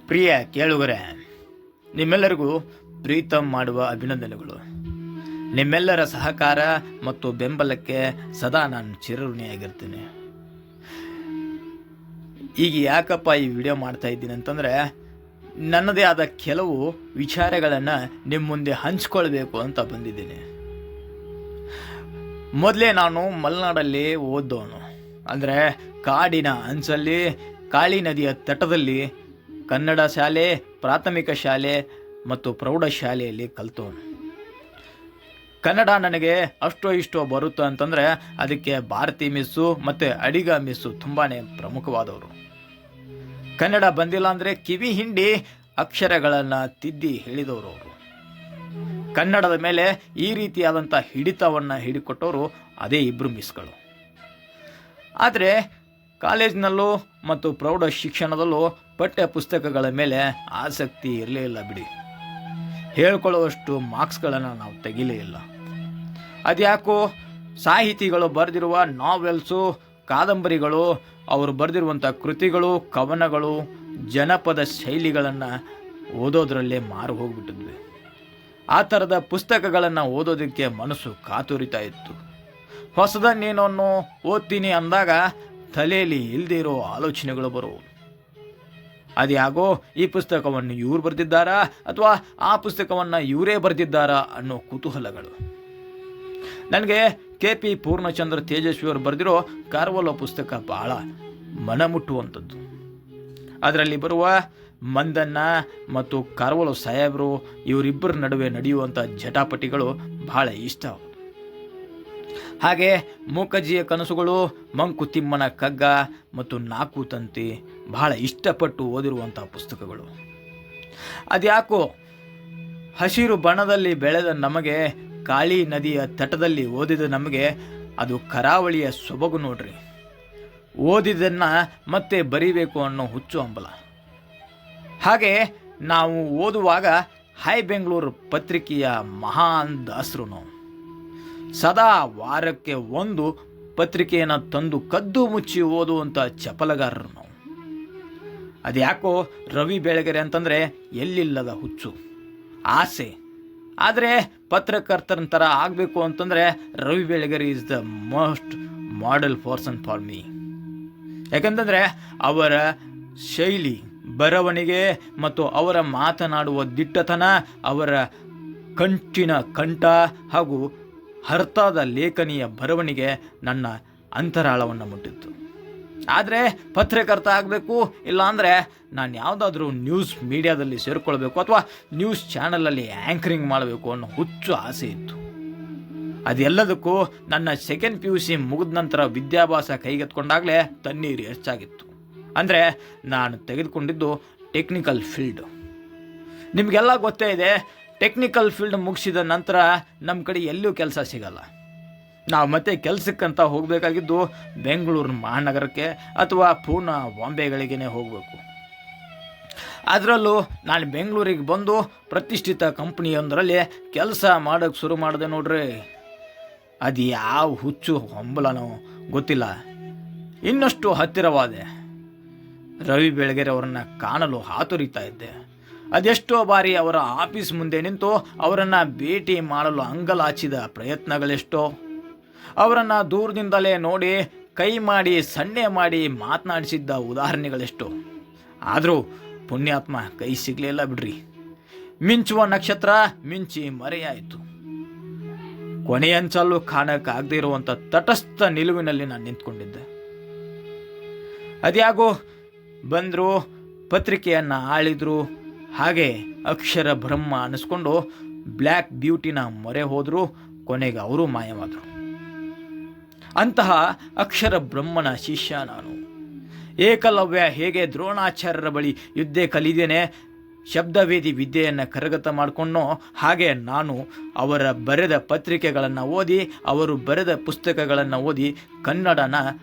ಪ್ರಿಯ ಕೇಳುಗರೆ, ನಿಮ್ಮೆಲ್ಲರಿಗೂ ಪ್ರೀತಮ್ ಮಾಡುವ ಅಭಿನಂದನೆಗಳು. ನಿಮ್ಮೆಲ್ಲರ ಸಹಕಾರ ಮತ್ತು ಬೆಂಬಲಕ್ಕೆ ಸದಾ ನಾನು ಚಿರಋಣಿಯಾಗಿರ್ತೀನಿ. ಈಗ ಯಾಕಪ್ಪ ಈ ವಿಡಿಯೋ ಮಾಡ್ತಾ ಇದ್ದೀನಿ ಅಂತಂದರೆ, ನನ್ನದೇ ಆದ ಕೆಲವು ವಿಚಾರಗಳನ್ನು ನಿಮ್ಮ ಮುಂದೆ ಹಂಚ್ಕೊಳ್ಬೇಕು ಅಂತ ಬಂದಿದ್ದೀನಿ. ಮೊದಲೇ ನಾನು ಮಲೆನಾಡಲ್ಲಿ ಓದೋನು, ಅಂದರೆ ಕಾಡಿನ ಅಂಚಲ್ಲಿ ಕಾಳಿ ನದಿಯ ತಟದಲ್ಲಿ ಕನ್ನಡ ಶಾಲೆ, ಪ್ರಾಥಮಿಕ ಶಾಲೆ ಮತ್ತು ಪ್ರೌಢಶಾಲೆಯಲ್ಲಿ ಕಲಿತವನು. ಕನ್ನಡ ನನಗೆ ಅಷ್ಟೋ ಇಷ್ಟೋ ಬರುತ್ತೋ ಅಂತಂದರೆ ಅದಕ್ಕೆ ಭಾರತಿ ಮಿಸ್ಸು ಮತ್ತು ಅಡಿಗ ಮಿಸ್ಸು ತುಂಬಾ ಪ್ರಮುಖವಾದವರು. ಕನ್ನಡ ಬಂದಿಲ್ಲ ಅಂದರೆ ಕಿವಿ ಹಿಂಡಿ ಅಕ್ಷರಗಳನ್ನು ತಿದ್ದಿ ಹೇಳಿದವರು ಅವರು. ಕನ್ನಡದ ಮೇಲೆ ಈ ರೀತಿಯಾದಂಥ ಹಿಡಿತವನ್ನು ಹಿಡಿಕೊಟ್ಟವರು ಅದೇ ಇಬ್ಬರು ಮಿಸ್ಗಳು. ಆದರೆ ಕಾಲೇಜಿನಲ್ಲೂ ಮತ್ತು ಪ್ರೌಢ ಶಿಕ್ಷಣದಲ್ಲೂ ಪಠ್ಯ ಪುಸ್ತಕಗಳ ಮೇಲೆ ಆಸಕ್ತಿ ಇರಲೇ ಇಲ್ಲ ಬಿಡಿ. ಹೇಳ್ಕೊಳ್ಳುವಷ್ಟು ಮಾರ್ಕ್ಸ್ಗಳನ್ನು ನಾವು ತೆಗಿಲೇ ಇಲ್ಲ. ಅದ್ಯಾಕೋ ಸಾಹಿತಿಗಳು ಬರೆದಿರುವ ನಾವೆಲ್ಸು, ಕಾದಂಬರಿಗಳು, ಅವರು ಬರೆದಿರುವಂಥ ಕೃತಿಗಳು, ಕವನಗಳು, ಜನಪದ ಶೈಲಿಗಳನ್ನು ಓದೋದ್ರಲ್ಲೇ ಮಾರು ಹೋಗ್ಬಿಟ್ಟಿದ್ವಿ. ಆ ಥರದ ಪುಸ್ತಕಗಳನ್ನು ಓದೋದಕ್ಕೆ ಮನಸ್ಸು ಕಾತುರಿತಾ ಇತ್ತು. ಹೊಸದನ್ನೇನೋ ಓದ್ತೀನಿ ಅಂದಾಗ ತಲೆಯಲ್ಲಿ ಇಲ್ಲದೇ ಇರೋ ಆಲೋಚನೆಗಳು ಬರುವು. ಅದ್ಯಾಗೋ ಈ ಪುಸ್ತಕವನ್ನು ಇವ್ರು ಬರೆದಿದ್ದಾರಾ ಅಥವಾ ಆ ಪುಸ್ತಕವನ್ನು ಇವರೇ ಬರೆದಿದ್ದಾರಾ ಅನ್ನೋ ಕುತೂಹಲಗಳು. ನನಗೆ KP ಪೂರ್ಣಚಂದ್ರ ತೇಜಸ್ವಿಯವರು ಬರೆದಿರೋ ಕಾರ್ವಲೋ ಪುಸ್ತಕ ಬಹಳ ಮನಮುಟ್ಟುವಂಥದ್ದು. ಅದರಲ್ಲಿ ಬರುವ ಮಂದಣ್ಣ ಮತ್ತು ಕಾರ್ವಲೋ ಸಾಹೇಬರು ಇವರಿಬ್ಬರ ನಡುವೆ ನಡೆಯುವಂಥ ಜಟಾಪಟಿಗಳು ಬಹಳ ಇಷ್ಟ. ಹಾಗೆ ಮೂಕಜ್ಜಿಯ ಕನಸುಗಳು, ಮಂಕುತಿಮ್ಮನ ಕಗ್ಗ ಮತ್ತು ನಾಲ್ಕು ತಂತಿ ಬಹಳ ಇಷ್ಟಪಟ್ಟು ಓದಿರುವಂಥ ಪುಸ್ತಕಗಳು. ಅದ್ಯಾಕೋ ಹಸಿರು ಬಣ್ಣದಲ್ಲಿ ಬೆಳೆದ ನಮಗೆ, ಕಾಳಿ ನದಿಯ ತಟದಲ್ಲಿ ಓದಿದ ನಮಗೆ ಅದು ಕರಾವಳಿಯ ಸೊಬಗು ನೋಡ್ರಿ. ಓದಿದ್ದನ್ನು ಮತ್ತೆ ಬರೀಬೇಕು ಅನ್ನೋ ಹುಚ್ಚು ಹಂಬಲ. ಹಾಗೆ ನಾವು ಓದುವಾಗ ಹೈ ಬೆಂಗಳೂರು ಪತ್ರಿಕೆಯ ಮಹಾನ್ ದಾಸರು ನಾವು. ಸದಾ ವಾರಕ್ಕೆ ಒಂದು ಪತ್ರಿಕೆಯನ್ನು ತಂದು ಕದ್ದು ಮುಚ್ಚಿ ಓದುವಂಥ ಚಪಲಗಾರರು ನಾವು. ಅದ್ಯಾಕೋ ರವಿ ಬೆಳಗೆರೆ ಅಂತಂದರೆ ಎಲ್ಲಿಲ್ಲದ ಹುಚ್ಚು, ಆಸೆ. ಆದರೆ ಪತ್ರಕರ್ತರ ಥರ ಆಗಬೇಕು ಅಂತಂದರೆ Ravi Belagere is the most model person for me. ಯಾಕಂತಂದರೆ ಅವರ ಶೈಲಿ, ಬರವಣಿಗೆ ಮತ್ತು ಅವರ ಮಾತನಾಡುವ ದಿಟ್ಟತನ, ಅವರ ಕಂಠಿನ ಕಂಠ ಹಾಗೂ ಅರ್ಥದ ಲೇಖನಿಯ ಬರವಣಿಗೆ ನನ್ನ ಅಂತರಾಳವನ್ನು ಮುಟ್ಟಿತ್ತು. ಆದರೆ ಪತ್ರಕರ್ತ ಆಗಬೇಕು, ಇಲ್ಲಾಂದರೆ ನಾನು ಯಾವುದಾದ್ರೂ ನ್ಯೂಸ್ ಮೀಡಿಯಾದಲ್ಲಿ ಸೇರಿಕೊಳ್ಬೇಕು ಅಥವಾ ನ್ಯೂಸ್ ಚಾನಲಲ್ಲಿ ಆ್ಯಂಕರಿಂಗ್ ಮಾಡಬೇಕು ಅನ್ನೋ ಹುಚ್ಚು ಆಸೆ ಇತ್ತು. ಅದೆಲ್ಲದಕ್ಕೂ ನನ್ನ ಸೆಕೆಂಡ್ PUC ಮುಗಿದ ನಂತರ ವಿದ್ಯಾಭ್ಯಾಸ ಕೈಗೆತ್ಕೊಂಡಾಗಲೇ ತಣ್ಣೀರು ಹೆಚ್ಚಾಗಿತ್ತು. ಅಂದರೆ ನಾನು ತೆಗೆದುಕೊಂಡಿದ್ದು ಟೆಕ್ನಿಕಲ್ ಫೀಲ್ಡ್. ನಿಮಗೆಲ್ಲ ಗೊತ್ತೇ ಇದೆ, ಟೆಕ್ನಿಕಲ್ ಫೀಲ್ಡ್ ಮುಗಿಸಿದ ನಂತರ ನಮ್ಮ ಕಡೆ ಎಲ್ಲೂ ಕೆಲಸ ಸಿಗಲ್ಲ. ನಾವು ಮತ್ತೆ ಕೆಲಸಕ್ಕಂತ ಹೋಗಬೇಕಾಗಿದ್ದು ಬೆಂಗಳೂರು ಮಹಾನಗರಕ್ಕೆ ಅಥವಾ ಪೂನಾ, ಬಾಂಬೆಗಳಿಗೇ ಹೋಗಬೇಕು. ಅದರಲ್ಲೂ ನಾನು ಬೆಂಗಳೂರಿಗೆ ಬಂದು ಪ್ರತಿಷ್ಠಿತ ಕಂಪ್ನಿಯೊಂದರಲ್ಲಿ ಕೆಲಸ ಮಾಡೋಕ್ಕೆ ಶುರು ಮಾಡಿದೆ ನೋಡ್ರಿ. ಅದು ಯಾವ ಹುಚ್ಚು ಹಂಬಲನೋ ಗೊತ್ತಿಲ್ಲ, ಇನ್ನಷ್ಟು ಹತ್ತಿರವಾದೆ. ರವಿ ಬೆಳಗೆರೆ ಅವರನ್ನು ಕಾಣಲು ಹಾತೊರಿತಾ ಇದ್ದೆ. ಅದೆಷ್ಟೋ ಬಾರಿ ಅವರ ಆಫೀಸ್ ಮುಂದೆ ನಿಂತು ಅವರನ್ನು ಭೇಟಿ ಮಾಡಲು ಅಂಗಲಾಚಿದ ಪ್ರಯತ್ನಗಳೆಷ್ಟೋ. ಅವರನ್ನು ದೂರದಿಂದಲೇ ನೋಡಿ ಕೈ ಮಾಡಿ ಸನ್ನೆ ಮಾಡಿ ಮಾತನಾಡಿಸಿದ್ದ ಉದಾಹರಣೆಗಳೆಷ್ಟೋ. ಆದರೂ ಪುಣ್ಯಾತ್ಮ ಕೈ ಸಿಗಲಿಲ್ಲ ಬಿಡ್ರಿ. ಮಿಂಚುವ ನಕ್ಷತ್ರ ಮಿಂಚಿ ಮರೆಯಾಯಿತು. ಕೊನೆಯಂಚಲ್ಲೂ ಕಾಣಕ್ಕಾಗದೇ ಇರುವಂಥ ತಟಸ್ಥ ನಿಲುವಿನಲ್ಲಿ ನಾನು ನಿಂತ್ಕೊಂಡಿದ್ದೆ. ಅದ್ಯಾಗೋ ಬಂದರು, ಪತ್ರಿಕೆಯನ್ನು ಆಳಿದ್ರು. ಹಾಗೆ ಅಕ್ಷರ ಬ್ರಹ್ಮ ಅನ್ನಿಸ್ಕೊಂಡು ಬ್ಲ್ಯಾಕ್ ಬ್ಯೂಟಿನ ಮೊರೆ ಹೋದರು. ಕೊನೆಗೆ ಅವರು ಮಾಯವಾದರು. ಅಂತಹ ಅಕ್ಷರ ಬ್ರಹ್ಮನ ಶಿಷ್ಯ ನಾನು. ಏಕಲವ್ಯ ಹೇಗೆ ದ್ರೋಣಾಚಾರ್ಯರ ಬಳಿ ಯುದ್ಧ ಕಲಿದೇನೆ, ಶಬ್ದವೇದಿ ವಿದ್ಯೆಯನ್ನು ಕರಗತ ಮಾಡಿಕೊಂಡು, ಹಾಗೆ ನಾನು ಅವರ ಬರೆದ ಪತ್ರಿಕೆಗಳನ್ನು ಓದಿ, ಅವರು ಬರೆದ ಪುಸ್ತಕಗಳನ್ನು ಓದಿ ಕನ್ನಡನ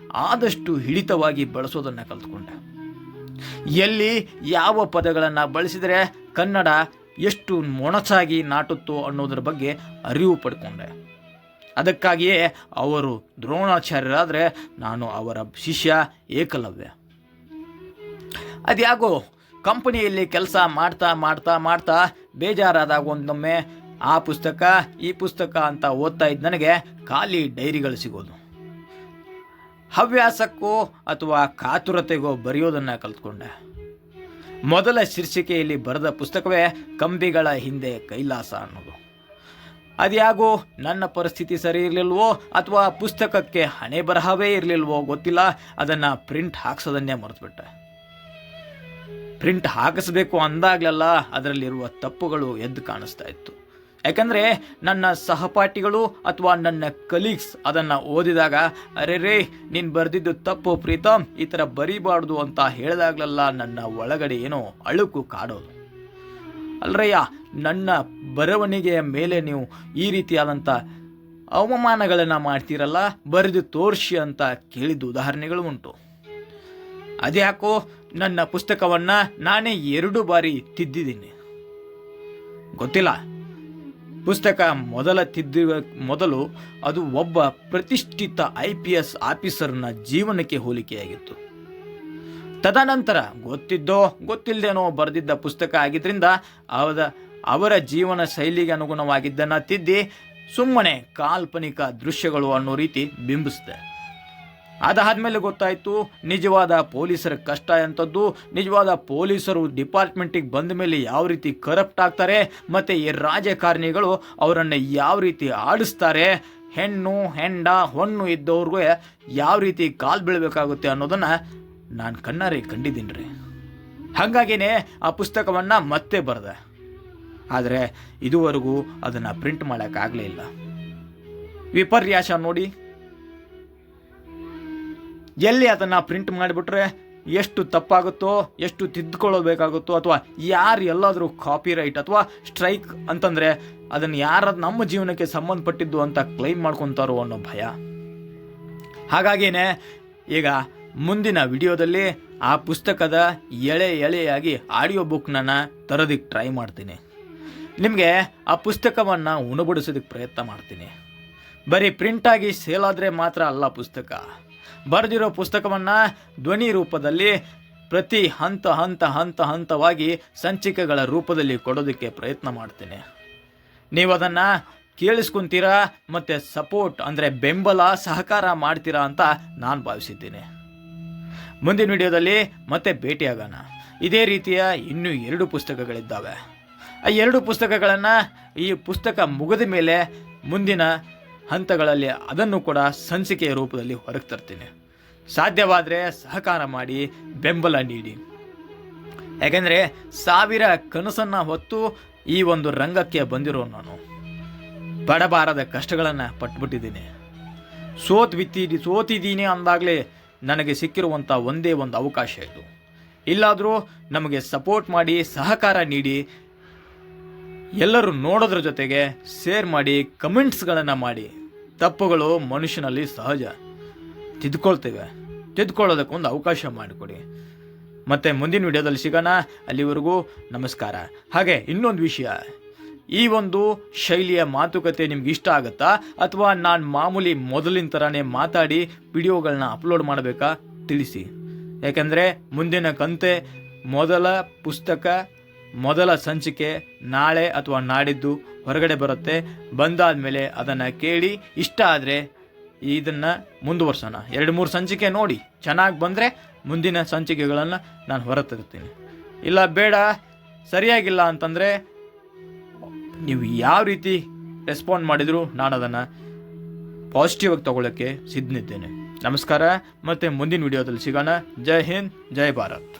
ಆದಷ್ಟು ಹಿಡಿತವಾಗಿ ಬಳಸೋದನ್ನು ಕಲ್ತ್ಕೊಂಡೆ. ಎಲ್ಲಿ ಯಾವ ಪದಗಳನ್ನು ಬಳಸಿದರೆ ಕನ್ನಡ ಎಷ್ಟು ಮೊಣಚಾಗಿ ನಾಟುತ್ತೋ ಅನ್ನೋದ್ರ ಬಗ್ಗೆ ಅರಿವು ಪಡ್ಕೊಂಡೆ. ಅದಕ್ಕಾಗಿಯೇ ಅವರು ದ್ರೋಣಾಚಾರ್ಯರಾದರೆ ನಾನು ಅವರ ಶಿಷ್ಯ ಏಕಲವ್ಯ. ಅದ್ಯಾಗೋ ಕಂಪನಿಯಲ್ಲಿ ಕೆಲಸ ಮಾಡ್ತಾ ಮಾಡ್ತಾ ಮಾಡ್ತಾ ಬೇಜಾರಾದಾಗ ಒಂದೊಮ್ಮೆ ಆ ಪುಸ್ತಕ ಈ ಪುಸ್ತಕ ಅಂತ ಓದ್ತಾ ಇದ್ದ ನನಗೆ ಖಾಲಿ ಡೈರಿಗಳು ಸಿಗೋದು. ಹವ್ಯಾಸಕ್ಕೋ ಅಥವಾ ಕಾತುರತೆಗೋ ಬರೆಯೋದನ್ನು ಕಲ್ತ್ಕೊಂಡೆ. ಮೊದಲ ಶೀರ್ಷಿಕೆಯಲ್ಲಿ ಬರೆದ ಪುಸ್ತಕವೇ ಕಂಬಿಗಳ ಹಿಂದೆ ಕೈಲಾಸ ಅನ್ನೋದು. ಅದ್ಯಾಗೋ ನನ್ನ ಪರಿಸ್ಥಿತಿ ಸರಿ ಇರಲಿಲ್ವೋ ಅಥವಾ ಪುಸ್ತಕಕ್ಕೆ ಹಣೆ ಬರಹವೇ ಇರಲಿಲ್ವೋ ಗೊತ್ತಿಲ್ಲ, ಅದನ್ನು ಪ್ರಿಂಟ್ ಹಾಕ್ಸೋದನ್ನೇ ಮರೆತುಬಿಟ್ಟೆ. ಪ್ರಿಂಟ್ ಹಾಕಿಸ್ಬೇಕು ಅಂದಾಗಲೆಲ್ಲ ಅದರಲ್ಲಿರುವ ತಪ್ಪುಗಳು ಎದ್ದು ಕಾಣಿಸ್ತಾ ಇತ್ತು. ಯಾಕಂದರೆ ನನ್ನ ಸಹಪಾಠಿಗಳು ಅಥವಾ ನನ್ನ ಕಲೀಗ್ಸ್ ಅದನ್ನು ಓದಿದಾಗ ಅರೆ ನೀನು ಬರೆದಿದ್ದು ತಪ್ಪು ಪ್ರೀತಮ್, ಈ ಥರ ಬರೀಬಾರ್ದು ಅಂತ ಹೇಳಿದಾಗಲೆಲ್ಲ ನನ್ನ ಒಳಗಡೆ ಏನೋ ಅಳುಕು ಕಾಡೋದು. ಅಲ್ರಯ್ಯ, ನನ್ನ ಬರವಣಿಗೆಯ ಮೇಲೆ ನೀವು ಈ ರೀತಿಯಾದಂಥ ಅವಮಾನಗಳನ್ನು ಮಾಡ್ತೀರಲ್ಲ, ಬರೆದು ತೋರಿಸಿ ಅಂತ ಕೇಳಿದ ಉದಾಹರಣೆಗಳು ಉಂಟು. ಅದ್ಯಾಕೋ ನನ್ನ ಪುಸ್ತಕವನ್ನು ನಾನೇ 2 ಬಾರಿ ತಿದ್ದಿದ್ದೀನಿ. ಗೊತ್ತಿಲ್ಲ, ಪುಸ್ತಕ ಮೊದಲು ಅದು ಒಬ್ಬ ಪ್ರತಿಷ್ಠಿತ IPS ಆಫೀಸರ್ನ ಜೀವನಕ್ಕೆ ಹೋಲಿಕೆಯಾಗಿತ್ತು. ತದನಂತರ ಗೊತ್ತಿದ್ದೋ ಗೊತ್ತಿಲ್ಲದೇನೋ ಬರೆದಿದ್ದ ಪುಸ್ತಕ ಆಗಿದ್ದರಿಂದ ಅವರ ಜೀವನ ಶೈಲಿಗೆ ಅನುಗುಣವಾಗಿದ್ದನ್ನು ತಿದ್ದಿ ಸುಮ್ಮನೆ ಕಾಲ್ಪನಿಕ ದೃಶ್ಯಗಳು ಅನ್ನೋ ರೀತಿ ಬಿಂಬಿಸಿದೆ. ಅದಾದ್ಮೇಲೆ ಗೊತ್ತಾಯಿತು ನಿಜವಾದ ಪೊಲೀಸರ ಕಷ್ಟ ಎಂಥದ್ದು, ನಿಜವಾದ ಪೊಲೀಸರು ಡಿಪಾರ್ಟ್ಮೆಂಟಿಗೆ ಬಂದ ಮೇಲೆ ಯಾವ ರೀತಿ ಕರಪ್ಟ್ ಆಗ್ತಾರೆ, ಮತ್ತು ಈ ರಾಜಕಾರಣಿಗಳು ಅವರನ್ನು ಯಾವ ರೀತಿ ಆಡಿಸ್ತಾರೆ, ಹೆಣ್ಣು ಹೆಂಡ ಹೊಣ್ಣು ಇದ್ದವ್ರಿಗೂ ಯಾವ ರೀತಿ ಕಾಲು ಬೀಳಬೇಕಾಗುತ್ತೆ ಅನ್ನೋದನ್ನು ನಾನು ಕಣ್ಣಾರೆ ಕಂಡಿದ್ದೀನಿ ರೀ. ಹಾಗಾಗಿನೇ ಆ ಪುಸ್ತಕವನ್ನು ಮತ್ತೆ ಬರೆದೆ. ಆದರೆ ಇದುವರೆಗೂ ಅದನ್ನು ಪ್ರಿಂಟ್ ಮಾಡೋಕ್ಕಾಗಲೇ ಇಲ್ಲ. ವಿಪರ್ಯಾಸ ನೋಡಿ, ಎಲ್ಲಿ ಅದನ್ನು ಪ್ರಿಂಟ್ ಮಾಡಿಬಿಟ್ರೆ ಎಷ್ಟು ತಪ್ಪಾಗುತ್ತೋ, ಎಷ್ಟು ತಿದ್ದುಕೊಳ್ಳಬೇಕಾಗುತ್ತೋ, ಅಥವಾ ಯಾರು ಎಲ್ಲಾದರೂ ಕಾಪಿರೈಟ್ ಅಥವಾ ಸ್ಟ್ರೈಕ್ ಅಂತಂದರೆ ಅದನ್ನು ಯಾರು ನಮ್ಮ ಜೀವನಕ್ಕೆ ಸಂಬಂಧಪಟ್ಟಿದ್ದು ಅಂತ ಕ್ಲೈಮ್ ಮಾಡ್ಕೊತಾರೋ ಅನ್ನೋ ಭಯ. ಹಾಗಾಗಿನೇ ಈಗ ಮುಂದಿನ ವಿಡಿಯೋದಲ್ಲಿ ಆ ಪುಸ್ತಕದ ಎಳೆಯಾಗಿ ಆಡಿಯೋ ಬುಕ್ನ ತರೋದಕ್ಕೆ ಟ್ರೈ ಮಾಡ್ತೀನಿ. ನಿಮಗೆ ಆ ಪುಸ್ತಕವನ್ನು ಉಣಬಡಿಸೋದಕ್ಕೆ ಪ್ರಯತ್ನ ಮಾಡ್ತೀನಿ. ಬರೀ ಪ್ರಿಂಟಾಗಿ ಸೇಲ್ ಆದರೆ ಮಾತ್ರ ಅಲ್ಲ, ಪುಸ್ತಕ ಬರೆದಿರೋ ಪುಸ್ತಕವನ್ನು ಧ್ವನಿ ರೂಪದಲ್ಲಿ ಪ್ರತಿ ಹಂತವಾಗಿ ಸಂಚಿಕೆಗಳ ರೂಪದಲ್ಲಿ ಕೊಡೋದಕ್ಕೆ ಪ್ರಯತ್ನ ಮಾಡ್ತೀನಿ. ನೀವು ಅದನ್ನು ಕೇಳಿಸ್ಕೊಂತೀರಾ ಮತ್ತು ಸಪೋರ್ಟ್ ಅಂದರೆ ಬೆಂಬಲ ಸಹಕಾರ ಮಾಡ್ತೀರಾ ಅಂತ ನಾನು ಭಾವಿಸಿದ್ದೀನಿ. ಮುಂದಿನ ವಿಡಿಯೋದಲ್ಲಿ ಮತ್ತೆ ಭೇಟಿಯಾಗೋಣ. ಇದೇ ರೀತಿಯ ಇನ್ನೂ 2 ಪುಸ್ತಕಗಳಿದ್ದಾವೆ. ಆ 2 ಪುಸ್ತಕಗಳನ್ನು ಈ ಪುಸ್ತಕ ಮುಗಿದ ಮೇಲೆ ಮುಂದಿನ ಹಂತಗಳಲ್ಲಿ ಅದನ್ನು ಕೂಡ ಸಂಚಿಕೆಯ ರೂಪದಲ್ಲಿ ಹೊರಗೆ ತರ್ತೀನಿ. ಸಾಧ್ಯವಾದರೆ ಸಹಕಾರ ಮಾಡಿ, ಬೆಂಬಲ ನೀಡಿ. ಯಾಕೆಂದರೆ 1000 ಕನಸನ್ನು ಹೊತ್ತು ಈ ಒಂದು ರಂಗಕ್ಕೆ ಬಂದಿರೋ ನಾನು ಬಡಬಾರದ ಕಷ್ಟಗಳನ್ನು ಪಟ್ಬಿಟ್ಟಿದ್ದೀನಿ. ಸೋತಿದ್ದೀನಿ ಅಂದಾಗಲೇ ನನಗೆ ಸಿಕ್ಕಿರುವಂಥ ಒಂದೇ ಒಂದು ಅವಕಾಶ ಇದು. ಇಲ್ಲಾದರೂ ನಮಗೆ ಸಪೋರ್ಟ್ ಮಾಡಿ, ಸಹಕಾರ ನೀಡಿ, ಎಲ್ಲರೂ ನೋಡೋದ್ರ ಜೊತೆಗೆ ಶೇರ್ ಮಾಡಿ, ಕಮೆಂಟ್ಸ್ಗಳನ್ನು ಮಾಡಿ. ತಪ್ಪುಗಳು ಮನುಷ್ಯನಲ್ಲಿ ಸಹಜ, ತಿದ್ದುಕೊಳ್ಳೋದಕ್ಕೊಂದು ಅವಕಾಶ ಮಾಡಿಕೊಡಿ. ಮತ್ತೆ ಮುಂದಿನ ವಿಡಿಯೋದಲ್ಲಿ ಸಿಗೋಣ. ಅಲ್ಲಿವರೆಗೂ ನಮಸ್ಕಾರ. ಹಾಗೆ ಇನ್ನೊಂದು ವಿಷಯ, ಈ ಒಂದು ಶೈಲಿಯ ಮಾತುಕತೆ ನಿಮ್ಗೆ ಇಷ್ಟ ಆಗುತ್ತಾ, ಅಥವಾ ನಾನು ಮಾಮೂಲಿ ಮೊದಲಿನ ಥರನೇ ಮಾತಾಡಿ ವಿಡಿಯೋಗಳನ್ನ ಅಪ್ಲೋಡ್ ಮಾಡಬೇಕಾ ತಿಳಿಸಿ. ಯಾಕೆಂದರೆ ಮುಂದಿನ ಕಂತೆ ಮೊದಲ ಪುಸ್ತಕ ಮೊದಲ ಸಂಚಿಕೆ ನಾಳೆ ಅಥವಾ ನಾಡಿದ್ದು ಹೊರಗಡೆ ಬರುತ್ತೆ. ಬಂದಾದಮೇಲೆ ಅದನ್ನು ಕೇಳಿ ಇಷ್ಟ ಆದರೆ ಇದನ್ನು ಮುಂದುವರ್ಸೋಣ. 2-3 ಸಂಚಿಕೆ ನೋಡಿ ಚೆನ್ನಾಗಿ ಬಂದರೆ ಮುಂದಿನ ಸಂಚಿಕೆಗಳನ್ನು ನಾನು ಹೊರತರ್ತೀನಿ. ಇಲ್ಲ ಬೇಡ ಸರಿಯಾಗಿಲ್ಲ ಅಂತಂದರೆ ನೀವು ಯಾವ ರೀತಿ ರೆಸ್ಪಾಂಡ್ ಮಾಡಿದರೂ ನಾನು ಅದನ್ನು ಪಾಸಿಟಿವ್ ಆಗಿ ತಗೊಳ್ಳೋಕ್ಕೆ ಸಿದ್ಧನಿದ್ದೇನೆ. ನಮಸ್ಕಾರ, ಮತ್ತೆ ಮುಂದಿನ ವಿಡಿಯೋದಲ್ಲಿ ಸಿಗೋಣ. ಜೈ ಹಿಂದ್, ಜೈ ಭಾರತ್.